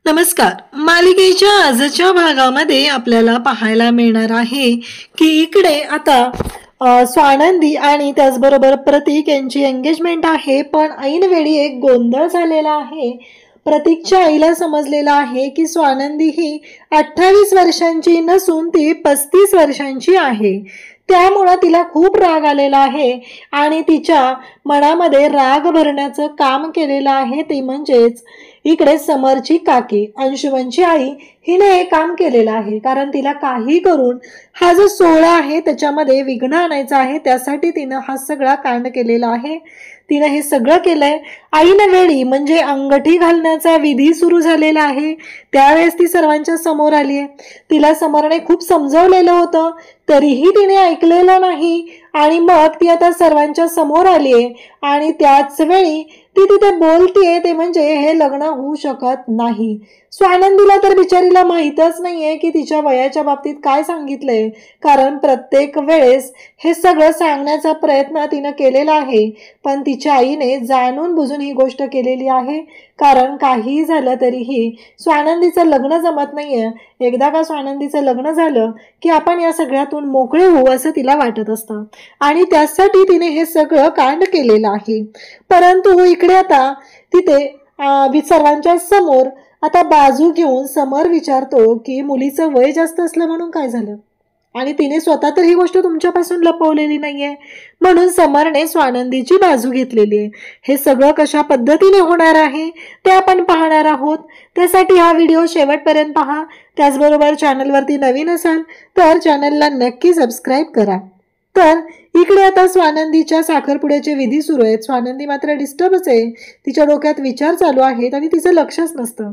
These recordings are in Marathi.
नमस्कार. मालिकेच्या आजच्या भागामध्ये आपल्याला पाहायला मिळणार आहे की इकडे आता स्वानंदी आणि त्याचबरोबर प्रतीक यांची एंगेजमेंट आहे, पण ऐनवेळी एक गोंधळ झालेला आहे. प्रतीकच्या आईला समजलेलं आहे की स्वानंदी ही 28 वर्षांची नसून ती 35 वर्षांची आहे. त्यामुळे तिला खूप राग आलेला आहे आणि तिच्या मनामध्ये राग भरण्याचं काम केलेलं आहे. ते म्हणजेच इकडे समरची काकी अंशुमनची आई हिने हे काम केलेलं आहे, कारण तिला काही करून हा जो सोहळा आहे त्याच्यामध्ये विघ्न आणायचा आहे. त्यासाठी तिनं हा सगळा कांड केलेला आहे. तिनं हे सगळं केलंय. आईनं वेळी म्हणजे अंगठी घालण्याचा विधी सुरू झालेला आहे, त्यावेळेस ती सर्वांच्या समोर आली आहे. तिला समरने खूप समजवलेलं होतं, तरीही तिने ऐकलेलं नाही आणि मग ती आता सर्वांच्या समोर आली आहे आणि त्याच वेळी ती तिथे बोलतीये. ते म्हणजे हे लग्न होऊ शकत नाही. स्वानंदीला तर बिचारीला माहीतच नाहीये की तिच्या वयाच्या बाबतीत काय सांगितलंय, कारण प्रत्येक वेळेस हे सगळं सांगण्याचा प्रयत्न तिनं केलेला आहे, पण तिच्या आईने जाणून बुजून ही गोष्ट केलेली आहे. कारण काही झालं तरीही स्वानंदीचं लग्न जमत नाहीये. एकदा का स्वानंदीचं लग्न झालं की आपण या सगळ्यातून मोकळे होऊ असं तिला वाटत असतं आणि त्यासाठी तिने हे सगळं कांड केलेलं आहे. परंतु इकडे आता तिथे सर्वांच्या समोर आता बाजू घेऊन समर विचारतो की मुलीचं वय जास्त असलं म्हणून काय झालं, आणि तिने स्वतः तर ही गोष्ट तुमच्यापासून लपवलेली नाहीये, म्हणून समरने स्वानंदीची बाजू घेतलेली आहे. हे सगळं कशा पद्धतीने होणार आहे ते आपण पाहणार आहोत. त्यासाठी हा व्हिडिओ शेवटपर्यंत पहा. त्याचबरोबर चॅनलवरती नवीन असाल तर चॅनलला नक्की सबस्क्राईब करा. तर इकडे आता स्वानंदीच्या साखरपुड्याचे विधी सुरू आहेत. स्वानंदी मात्र डिस्टर्बच आहे. तिच्या डोक्यात विचार चालू आहेत आणि तिचं लक्षच नसतं.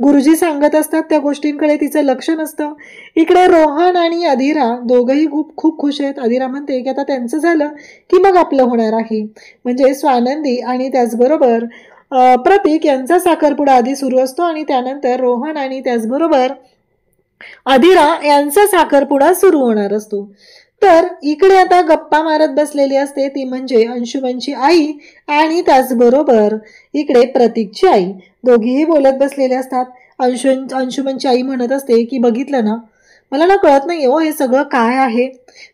गुरुजी सांगत असतात त्या गोष्टींकडे तिचं लक्ष नसतं. इकडे रोहन आणि अधीरा दोघंही खूप खुश आहेत. अधीरा म्हणते की आता त्यांचं झालं की मग आपलं होणार आहे. म्हणजे स्वानंदी आणि त्याचबरोबर प्रतीक यांचा साखरपुडा आधी सुरू असतो आणि त्यानंतर रोहन आणि त्याचबरोबर अधीरा यांचा साखरपुडा सुरू होणार असतो. तर इकडे आता गप्पा मारत बसलेली असते ती म्हणजे अंशुमनची आई आणि त्याचबरोबर इकडे प्रतीकची आई. दोघीही बोलत बसलेले असतात. अंशुमनची आई म्हणत असते की बघितलं ना, मला ना कळत नाही हो हे सगळं काय आहे.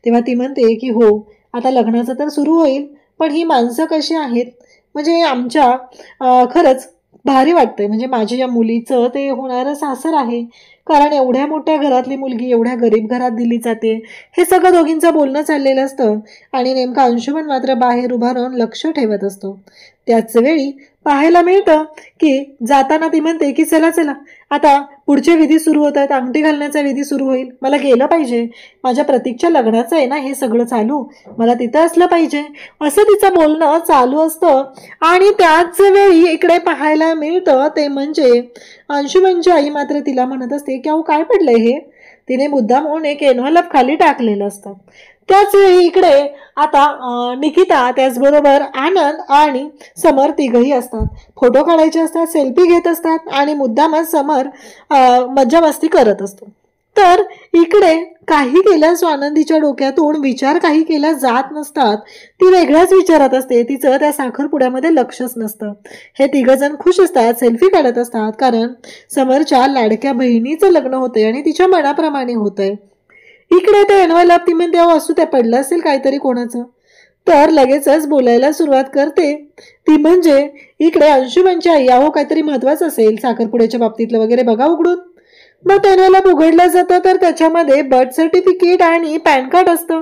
तेव्हा ती म्हणते की हो, आता लग्नाचं तर सुरू होईल, पण ही माणसं कशी आहेत, म्हणजे आमच्या खरंच भारी वाटतंय. म्हणजे माझ्या या मुलीचं ते होणारं सासर आहे, कारण एवढ्या मोठ्या घरातली मुलगी एवढ्या गरीब घरात दिली जाते. हे सगळं दोघींचं बोलणं चाललेलं असतं आणि नेमका अंशुमन मात्र बाहेर उभा राहून लक्ष ठेवत असतो. त्याच वेळी पाहायला मिळतं की जाताना ती म्हणते की चला चला आता पुढचे विधी सुरू होत आहेत, अंगठी घालण्याचा विधी सुरू होईल, मला गेलं पाहिजे, माझ्या प्रतीकच्या लग्नाचं आहे ना हे सगळं चालू, मला तिथं असलं पाहिजे, असं तिचं बोलणं चालू असतं. आणि त्याच वेळी इकडे पाहायला मिळतं ते म्हणजे अंशुमनची आई मात्र तिला म्हणत असते की अहो काय पडलंय हे. तिने मुद्दाम एक एन्व्हलप खाली टाकलेलं असतं. त्याच वेळी इकडे आता निकिता त्याचबरोबर आनंद आणि समर तिघही असतात. फोटो काढायचे असतात, सेल्फी घेत असतात आणि मुद्दामच समर मज्जा मस्ती करत असतो. तर इकडे काही केल्या स्वानंदीच्या डोक्यातून विचार काही केल्या जात नसतात. ती वेगळ्याच विचारात असते. तिचं त्या साखरपुड्यामध्ये लक्षच नसतं. हे तिघजण खुश असतात, सेल्फी काढत असतात, कारण समरच्या लाडक्या बहिणीचं लग्न होतंय आणि तिच्या मनाप्रमाणे होतंय. इकडे ते एन्व्हलप ती म्हणते असू ते पडलं असेल काहीतरी कोणाचं, तर लगेचच बोलायला सुरुवात करते. ती म्हणजे इकडे अंशुमनची आई, अहो काहीतरी महत्वाचं असेल साखरपुड्याच्या बाबतीतलं वगैरे, बघा उघडून. मग ते एन्व्हलप उघडलं जातं तर त्याच्यामध्ये बर्थ सर्टिफिकेट आणि पॅन कार्ड असतं.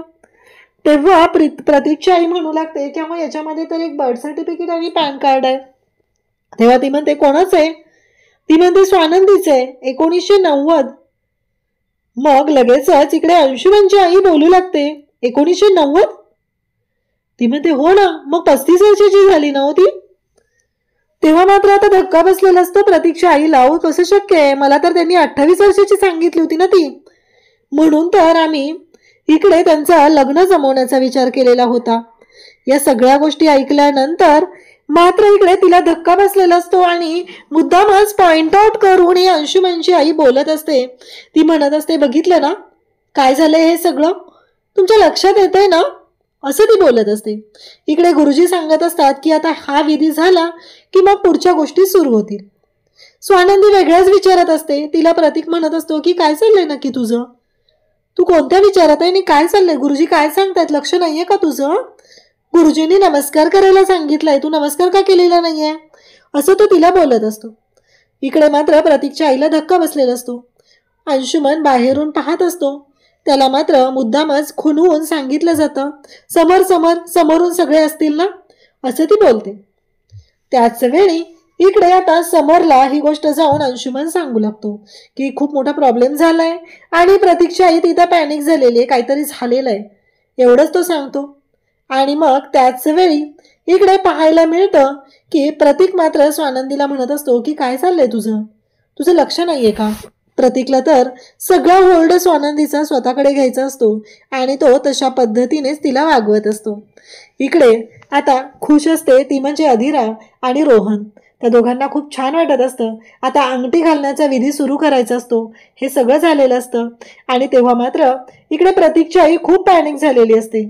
तेव्हा प्रतीकची आई म्हणू लागते की मग याच्यामध्ये तर एक बर्थ सर्टिफिकेट आणि पॅन कार्ड आहे. तेव्हा ती म्हणते कोणाचं आहे. ती म्हणते स्वानंदीचं आहे, 1990. मग लगेचच इकडे अंशुमनची आई बोलू लागते 1990. ती म्हणते हो ना, मग 35 वर्षाची झाली ना होती. तेव्हा मात्र आता धक्का बसलेला असतो प्रतीकच्या आईला. हो कसं शक्य आहे, मला तर त्यांनी 28 वर्षाची सांगितली होती ना ती, म्हणून तर आम्ही इकडे त्यांचा लग्न जमवण्याचा विचार केलेला होता. या सगळ्या गोष्टी ऐकल्यानंतर मात्र इकडे तिला धक्का बसलेला असतो आणि मुद्दामच पॉइंट आउट करून ही अंशुमनची आई बोलत असते. ती म्हणत असते बघितलं ना काय झालंय, हे सगळं तुमच्या लक्षात येतंय ना, असं ती बोलत असते. इकडे गुरुजी सांगत असतात की आता हा विधी झाला की मग पुढच्या गोष्टी सुरू होतील. स्वानंदी वेगळ्याच विचारात असते. तिला प्रतीक म्हणत असतो की काय चाललंय नक्की तुझं, तू कोणत्या विचारात आहे आणि काय चाललंय, गुरुजी काय सांगतायत, लक्ष नाहीये का तुझं, गुरुजींनी नमस्कार करायला सांगितलंय, तू नमस्कार का केलेला नाहीये, असं तो तिला बोलत असतो. इकडे मात्र प्रतीकच्या आईला धक्का बसलेला असतो. अंशुमन बाहेरून पाहत असतो. त्याला मात्र मुद्दामच खुनवून सांगितलं जातं, समोरून सगळे असतील ना, असं ती बोलते. त्याच वेळी इकडे आता समरला ही गोष्ट जाऊन अंशुमन सांगू लागतो की खूप मोठा प्रॉब्लेम झालाय आणि प्रतीकची आई तिथं पॅनिक झालेली आहे, काहीतरी झालेलं आहे, एवढंच तो सांगतो. आणि मग त्याच वेळी इकडे पाहायला मिळतं की प्रतीक मात्र स्वानंदीला म्हणत असतो की काय चाललंय तुझं लक्ष नाहीये का. प्रतीकला तर सगळा होल्ड स्वानंदीचा स्वतःकडे घ्यायचा असतो आणि तो तशा पद्धतीनेच तिला वागवत असतो. इकडे आता खुश असते ती म्हणजे अधिरा आणि रोहन. त्या दोघांना खूप छान वाटत असतं. आता अंगठी घालण्याचा विधी सुरू करायचा असतो. हे सगळं झालेलं असतं आणि तेव्हा मात्र इकडे प्रतीकची आई खूप पॅनिक झालेली असते.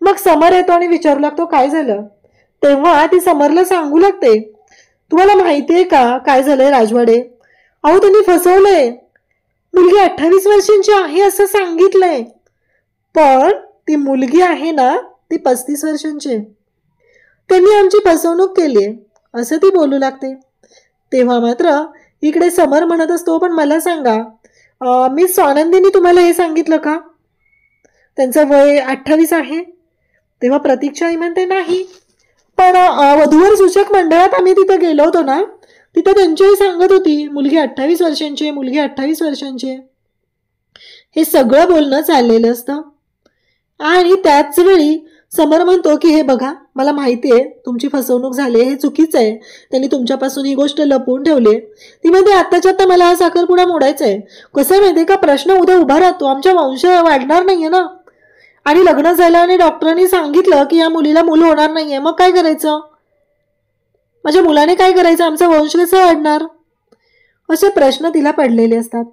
मग समर येतो आणि विचारू लागतो काय झालं. तेव्हा ती समरला सांगू लागते, तुम्हाला माहितीये का काय झालंय राजवाडे, अहो त्यांनी फसवलंय, मुलगी 28 वर्षांची आहे असं सांगितलंय, पण ती मुलगी आहे ना ती 35 वर्षांची, त्यांनी आमची फसवणूक केलीये असं ती बोलू लागते. तेव्हा मात्र इकडे समर म्हणत असतो, पण मला सांगा मी स्वानंदीने तुम्हाला हे सांगितलं का, त्यांचं वय 28 आहे. तेव्हा प्रतीकची आई म्हणते नाही, पण वधूवर सूचक मंडळात आम्ही तिथं गेलो होतो ना, तिथं त्यांच्याही सांगत होती मुलगी 28 वर्षांची, मुलगी 28 वर्षांची. हे सगळं बोलणं चाललेलं असतं. आणि त्याच वेळी समर म्हणतो की हे बघा मला माहितीये तुमची फसवणूक झाली, हे चुकीचं आहे, त्यांनी तुमच्यापासून ही गोष्ट लपवून ठेवली. ती म्हणते आत्ताच्या आत्ता मला हा साखरपुडा मोडायचा आहे. कसं माहितीये का, प्रश्न उद्या उभा राहतो, आमच्या वंश वाढणार नाहीये ना, आणि लग्न झालं आणि डॉक्टरांनी सांगितलं की या मुलीला मूल होणार नाहीये, मग काय करायचं, माझ्या मुलाने काय करायचं, आमचा वंश कसा वाढणार, असे प्रश्न तिला पडलेले असतात.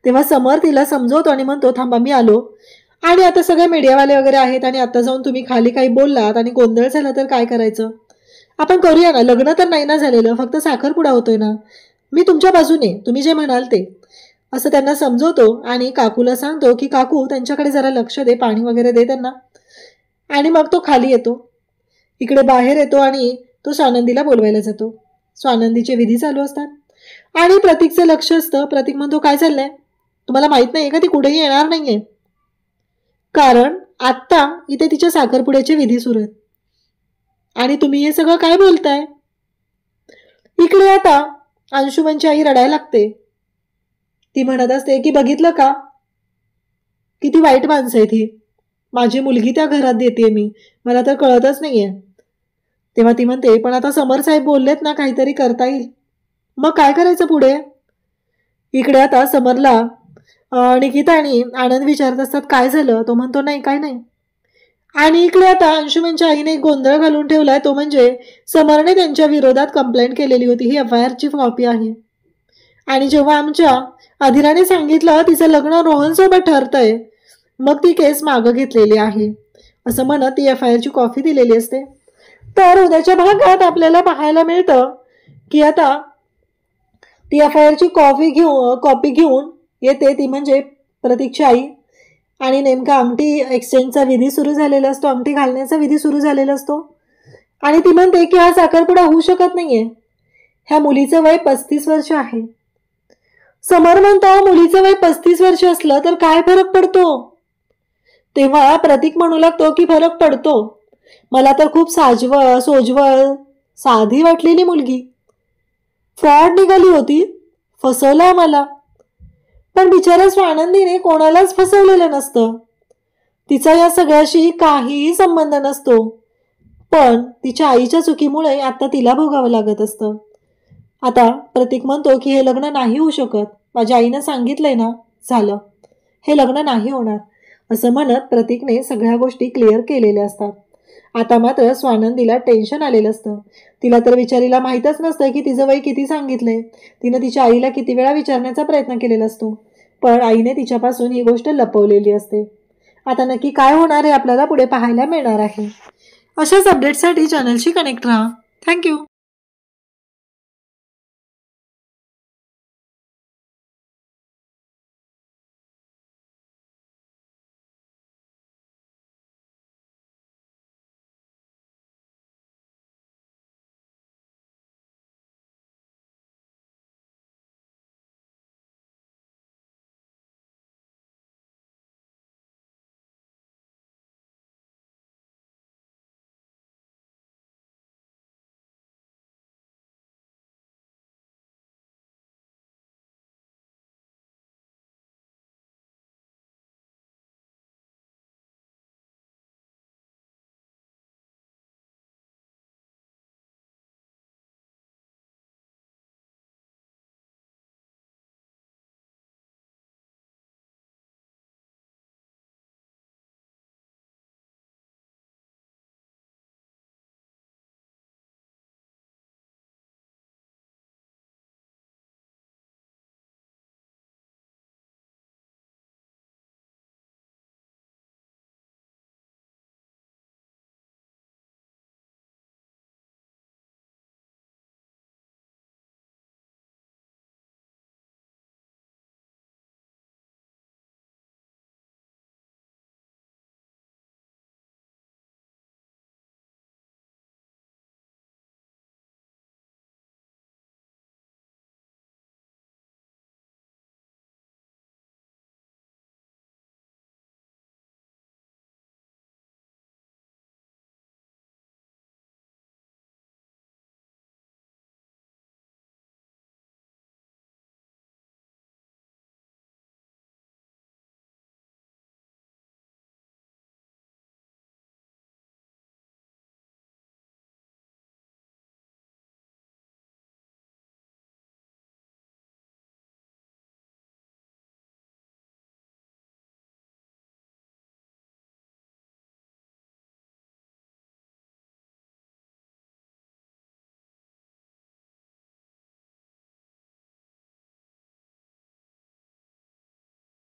तेव्हा समर तिला समजवतो आणि म्हणतो थांबा मी आलो, आणि आता सगळे मीडियावाले वगैरे आहेत आणि आता जाऊन तुम्ही खाली काही बोललात आणि गोंधळ झाला तर काय करायचं, आपण करूया ना, लग्न तर नाही ना झालेलं, फक्त साखरपुडा होतोय ना, मी तुमच्या बाजूने, तुम्ही जे म्हणाल ते, असं त्यांना समजवतो. आणि काकूला सांगतो की काकू त्यांच्याकडे जरा लक्ष दे, पाणी वगैरे दे त्यांना. आणि मग तो खाली येतो. इकडे बाहेर येतो आणि तो स्वानंदीला बोलवायला जातो. स्वानंदीचे विधी चालू असतात आणि प्रतीकचं लक्ष असतं. प्रतीक म्हणतो काय चाललंय, तुम्हाला माहित नाहीये का ती कुठेही येणार नाहीये, कारण आत्ता इथे तिच्या साखरपुड्याचे विधी सुरू आहेत आणि तुम्ही हे सगळं काय बोलताय. इकडे आता अंशुमनची आई रडायला लागते. ती म्हणत असते की बघितलं का किती वाईट माणसं आहे ती, माझी मुलगी त्या घरात देते मी, मला तर कळतच नाहीये. तेव्हा ती म्हणते पण आता समर साहेब बोललेत ना काहीतरी करता येईल, मग काय करायचं पुढे. इकडे आता समरला निकिता आणि आनंद विचारत असतात काय झालं, तो म्हणतो नाही काय नाही. आणि इकडे आता अंशुमनच्या आईने एक गोंधळ घालून ठेवलाय, तो म्हणजे समरने त्यांच्या विरोधात कंप्लेंट केलेली होती, ही FIR ची कॉपी आहे. आणि जेव्हा आमच्या अधिराने सांगितलं तिचं लग्न रोहनसोबत ठरतंय, मग ती केस मागं घेतलेली आहे असं म्हणत ती FIR ची कॉपी दिलेली असते. तर उद्याच्या भागात आपल्याला पाहायला मिळतं की आता ती FIR ची कॉपी घेऊन येते ती म्हणजे प्रतीकची आई, आणि नेमका अंगठी एक्सचेंजचा विधी सुरू झालेला असतो, अंगठी घालण्याचा विधी सुरू झालेला असतो. आणि ती म्हणते की हा साखरपुडा होऊ शकत नाहीये, ह्या मुलीचं वय 35 वर्ष आहे. समर म्हणतो मुलीचं वय 35 वर्ष असलं तर काय फरक पडतो. तेव्हा प्रतीक म्हणू लागतो की फरक पडतो, मला तर खूप सोजवळ साधी वाटलेली मुलगी, फ्रॉड निघाली होती, फसवला मला. पण बिचारा स्वानंदीने कोणालाच फसवलेलं नसतं, तिचा या सगळ्याशी काहीही संबंध नसतो, पण तिच्या आईच्या चुकीमुळे आता तिला भोगावं लागत असतं. आता प्रतीक म्हणतो की हे लग्न नाही होऊ शकत, माझ्या आईनं सांगितलंय ना, झालं, हे लग्न नाही होणार असं म्हणत प्रतीकने सगळ्या गोष्टी क्लिअर केलेल्या असतात. आता मात्र स्वानंदीला टेन्शन आलेलं असतं. तिला तर विचारीला माहीतच नसतं की तिचं वय किती सांगितलंय. तिनं तिच्या आईला किती वेळा विचारण्याचा प्रयत्न केलेला असतो, पण आईने तिच्यापासून ही गोष्ट लपवलेली असते. आता नक्की काय होणार आहे आपल्याला पुढे पाहायला मिळणार आहे. अशाच अपडेट्ससाठी चॅनलशी कनेक्ट राहा. थँक्यू.